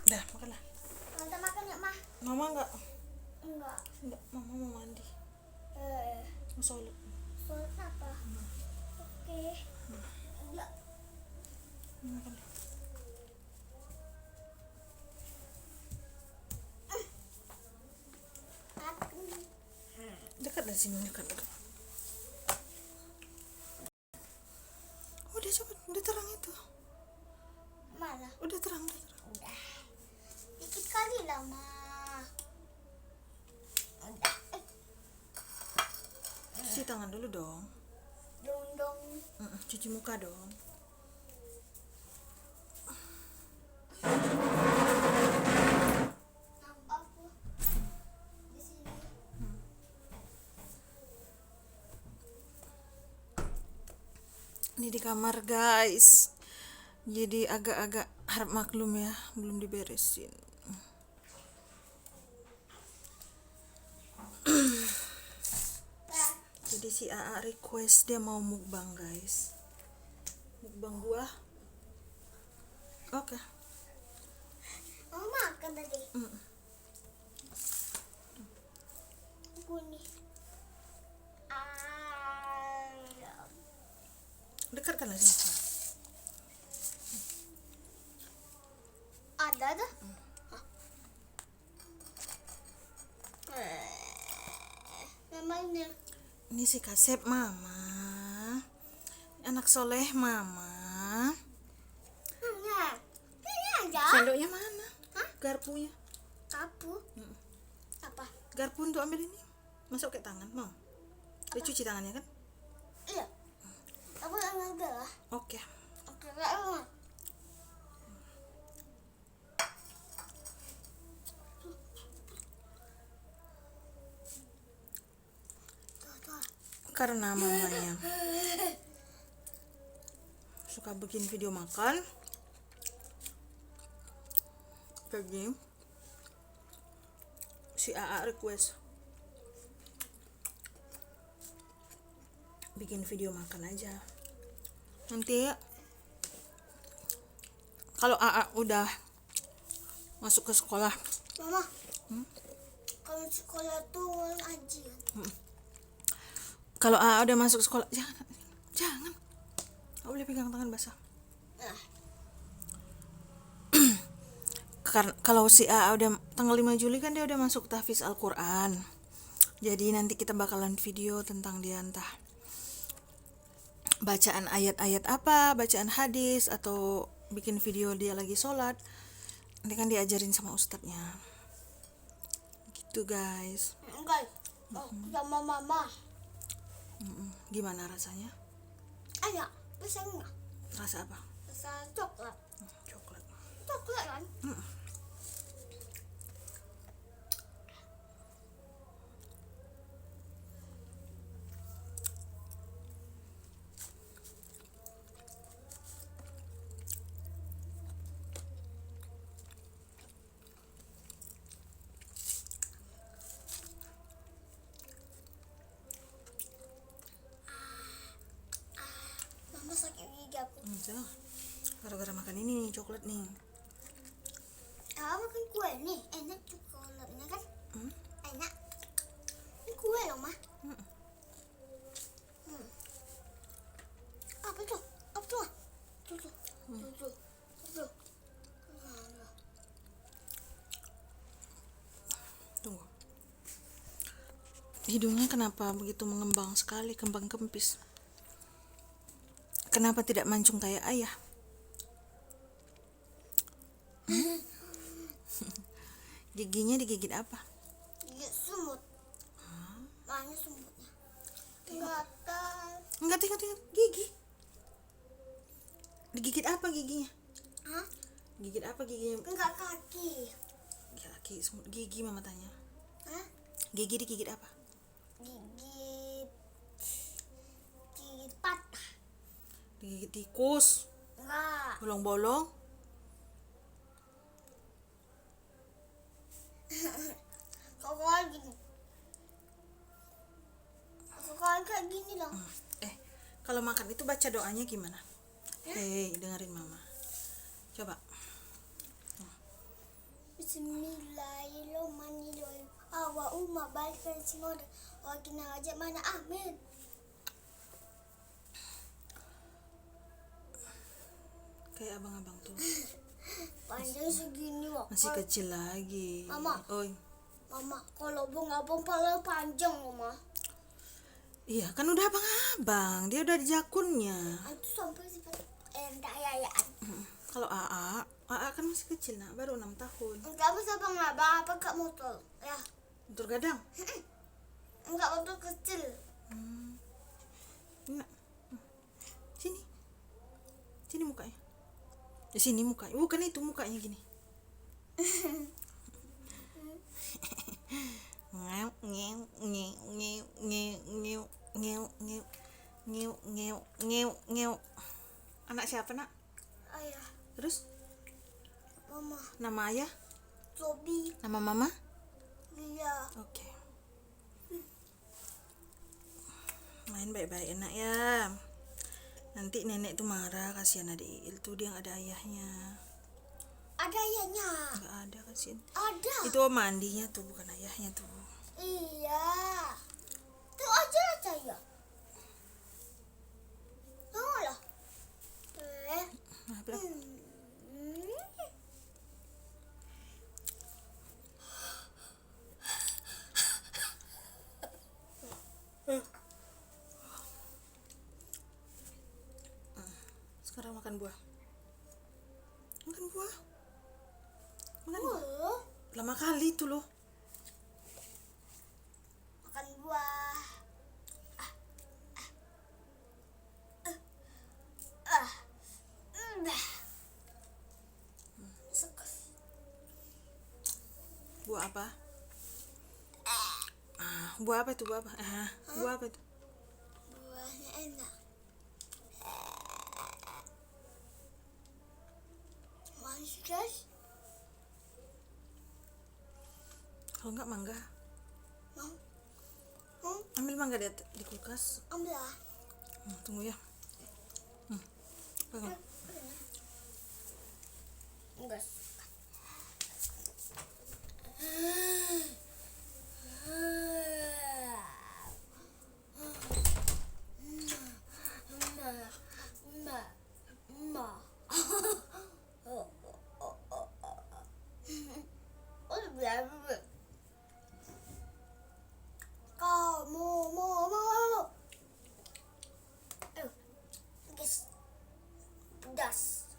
Dah, makanlah. Tante makan nggak, Mah? Mama enggak. Enggak. Enggak, mama mau mandi. Mau sholat. Sholat apa? Oke. Enggak. Makan. Dekat dari sini, dekat. Udah cepet, udah terang itu. Mana? Udah terang. Udah. Dikit kali lah, Mah. Udah. Cuci tangan dulu dong. Dong. Cuci muka dong. Nampak aku di sini. Ini di kamar guys. Jadi agak-agak harap maklum ya, belum diberesin. Jadi si AA request dia mau mukbang guys. Mukbang buah. Oke. Mau makan tadi. Bunyi. Dekatkanlah sini. Ada dah. Namanya. Ini si Kasep mama. Anak soleh mama. Nah, ini aja. Sendoknya mana? Hah? Garpunya. Kapu. Apa? Garpu untuk ambil ini. Masuk ke tangan mau. Dia cuci tangannya kan? Iya. Aku yang ada lah. Oke. Oke, enggak. Karena mamanya suka bikin video makan, jadi si AA request bikin video makan aja. Nanti kalau AA udah masuk ke sekolah, Mama. Kalau sekolah tuh aja. kalau AA udah masuk sekolah, jangan, nggak boleh pegang tangan basah. Nah, Karena kalau si AA udah tanggal 5 Juli kan dia udah masuk tahfiz Al-Quran. Jadi nanti kita bakalan video tentang dia, entah bacaan ayat-ayat apa, bacaan hadis, atau bikin video dia lagi sholat. Nanti kan diajarin sama ustadznya. Gitu guys. enggak. Oh, sama mama. Gimana rasanya? Enak. Bisa enggak? Rasa apa? Bisa coklat. Coklat. Coklat kan? Mama sakit gigi aku. Gara-gara makan ini nih, coklat nih. Apa makan kue nih? Enak coklatnya kan? Enak. Ini kue loh, Mah. Apa tuh? Apa tuh? Tuh. Tunggu. Hidungnya kenapa begitu mengembang sekali, kembang kempis? Kenapa tidak mancung kayak ayah? Giginya digigit apa? Gigi semut. Mana semutnya? Kelihatan. Enggak, tengok gigi. Digigit apa giginya? Hah? Gigit apa giginya? Enggak kaki. Kaki, semut gigi mama tanya. Hah? Gigi digigit apa? Gigi patah. Digigit tikus, Enggak. bolong-bolong. Kok kayak gini? Kok kayak gini dong? Kalau makan itu baca doanya gimana? Hei, dengerin mama. Coba. Bismillahirrahmanirrahim. Wa umma balik dari Simoda. Wa kina aja mana amin. Kayak abang-abang tuh. Panjang segini wah. Masih kecil lagi. Mama. Oi. Mama, kalau abang paling panjang Mama. Iya, kan udah abang-abang. Dia udah di jakunnya. Itu sampai enggak yayaan. Kalau AA kan masih kecil, nak, baru 6 tahun. Enggak bisa abang apa enggak motor. Ya. Motor gadang. Enggak motor kecil. Nak. Sini. Sini mukanya. Di sini mukanya. Bukan itu mukanya gini. Ngeu ngeu ngeu ngeu ngeu ngeu ngeu ngeu ngeu ngeu ngeu. Anak siapa, nak? Ayah, Terus Mama, nama ayah? Sobi, Nama mama? Lia. Oke. Main baik-baik enak ya. Nanti nenek tuh marah, kasihan adik Il tuh, dia nggak ada ayahnya. Ada ayahnya. Nggak ada, kasihan. Ada. Itu mandinya tuh, bukan ayahnya tuh. Iya. Tuh aja lah saya. Mau lah. Nah, bilang, sekarang makan buah. Makan buah. Makan buah. Lama kali itu loh. Makan buah. Buah apa? Buah apa itu? Buah apa? Buah apa itu? Buahnya enak. Manis guys. Kalau enggak mangga. Mau? Ambil mangga di kulkas. Ambil lah. Tunggu ya. Pegang. Enggak. Mau. Guys. Pedas.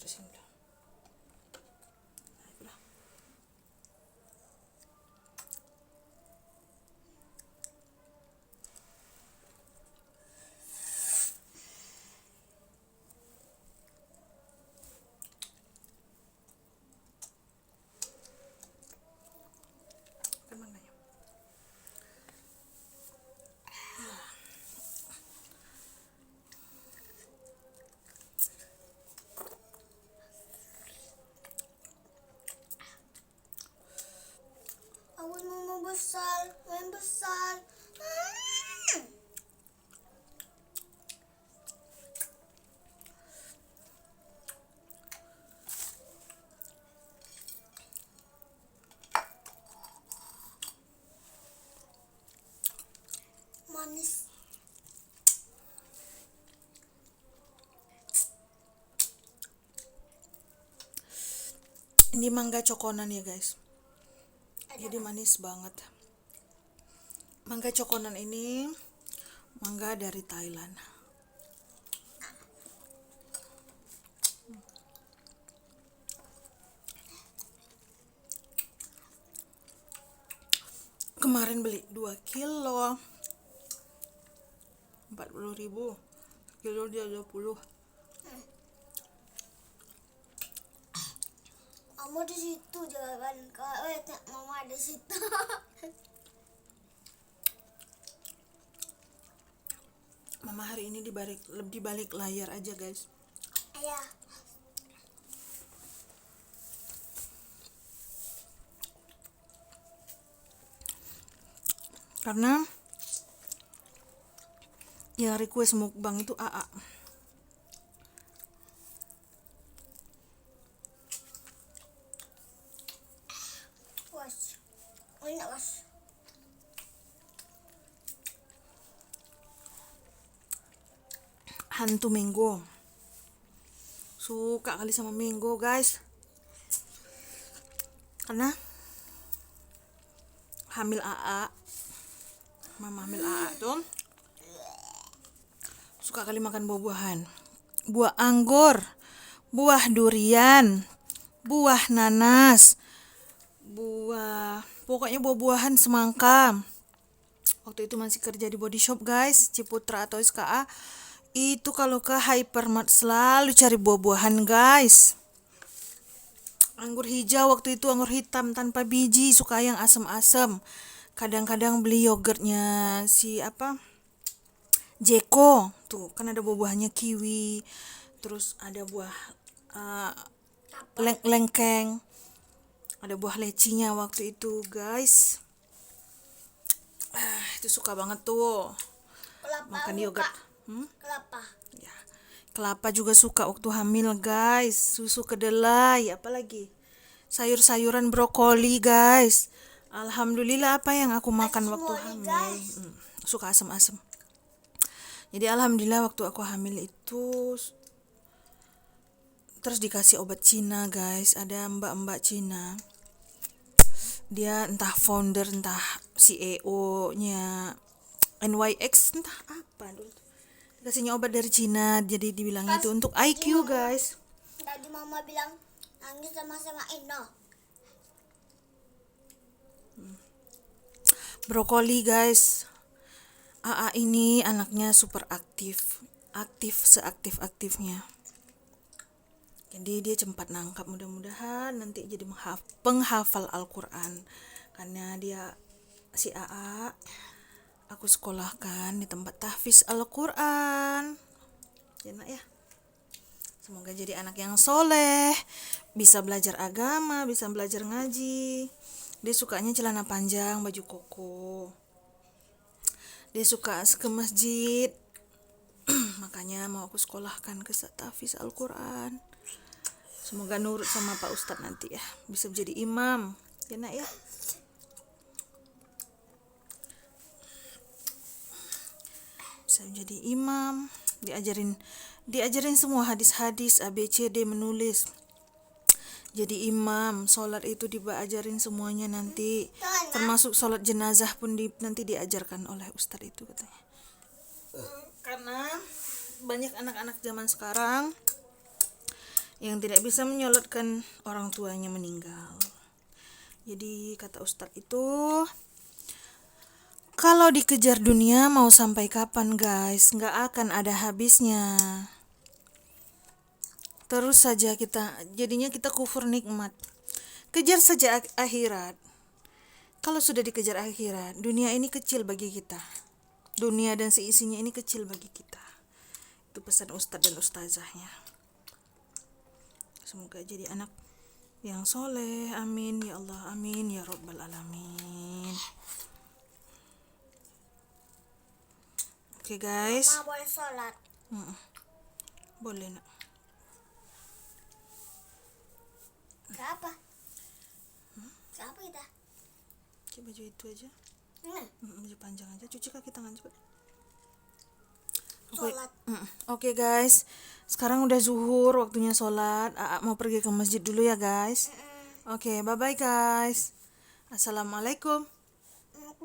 sini dulu. Nah, udah. Kan mangganya. Aku mau besar, main besar. Manis. Ini mangga cokonan ya guys. Jadi manis banget. Mangga cokonan ini mangga dari Thailand. Kemarin beli 2 kilo 40.000, kilo dia 20. Mama di situ jalan mama di situ. Mama hari ini di balik layar aja guys. Ayah. Karena yang request mukbang itu AA. Was. Enak was. Hantu mango. Suka kali sama mango guys. Karena hamil AA, mama hamil AA tuh suka kali makan buah-buahan. Buah anggur, buah durian, buah nanas, pokoknya buah-buahan semangka. Waktu itu masih kerja di body shop guys, Ciputra atau SKA. Itu kalau ke hypermart selalu cari buah-buahan guys. Anggur hijau waktu itu, anggur hitam tanpa biji, suka yang asam-asam. Kadang-kadang beli yogurtnya si Jeko. Tuh, kan ada buah-buahannya kiwi. Terus ada buah lengkeng. Ada buah lecinya waktu itu, guys. Itu suka banget tuh. Kelapa Makan muka. yogurt. Kelapa. Ya. Kelapa juga suka waktu hamil, guys. Susu kedelai, apalagi sayur-sayuran brokoli, guys. Alhamdulillah apa yang aku makan waktu hamil. Suka asam-asam. Jadi alhamdulillah waktu aku hamil itu terus dikasih obat Cina, guys. Ada mbak-mbak Cina. Dia entah founder, entah CEO-nya NYX, entah apa dulu. Dikasihnya obat dari Cina, jadi dibilangnya itu untuk IQ, guys. Tadi mama bilang nangis sama-sama Eno. Brokoli, guys. AA ini anaknya super aktif seaktif-aktifnya. Jadi dia cepat nangkap, mudah-mudahan nanti jadi penghafal Al-Quran. Karena dia si AA aku sekolahkan di tempat tahfiz Al-Quran. Ya nak ya. Semoga jadi anak yang soleh, bisa belajar agama, bisa belajar ngaji. Dia sukanya celana panjang, baju koko. Dia suka ke masjid. Makanya mau aku sekolahkan ke tahfiz Al-Quran. Semoga nurut sama Pak Ustadz nanti ya, bisa menjadi imam. Ya nak ya. Bisa menjadi imam, diajarin semua hadis-hadis ABCD menulis. Jadi imam, sholat itu diajarin semuanya nanti. Termasuk sholat jenazah pun nanti diajarkan oleh Ustadz itu katanya. Karena banyak anak-anak zaman sekarang yang tidak bisa menyolotkan orang tuanya meninggal. Jadi kata Ustadz itu, kalau dikejar dunia mau sampai kapan guys, nggak akan ada habisnya. Terus saja jadinya kita kufur nikmat. Kejar saja akhirat. Kalau sudah dikejar akhirat, dunia ini kecil bagi kita. Dunia dan seisinya ini kecil bagi kita. Itu pesan Ustadz dan Ustazahnya. Semoga jadi anak yang soleh, amin ya Allah, amin ya Rabbal Alamin. Oke guys. Mama boleh sholat. Boleh nak. Siapa? Siapa kita? Pakai baju itu aja. Baju panjang aja, cuci kaki tangan cepet. Sholat. Oke guys, sekarang udah zuhur, waktunya sholat. Aa mau pergi ke masjid dulu ya guys. Oke, bye bye guys. Assalamualaikum. Aku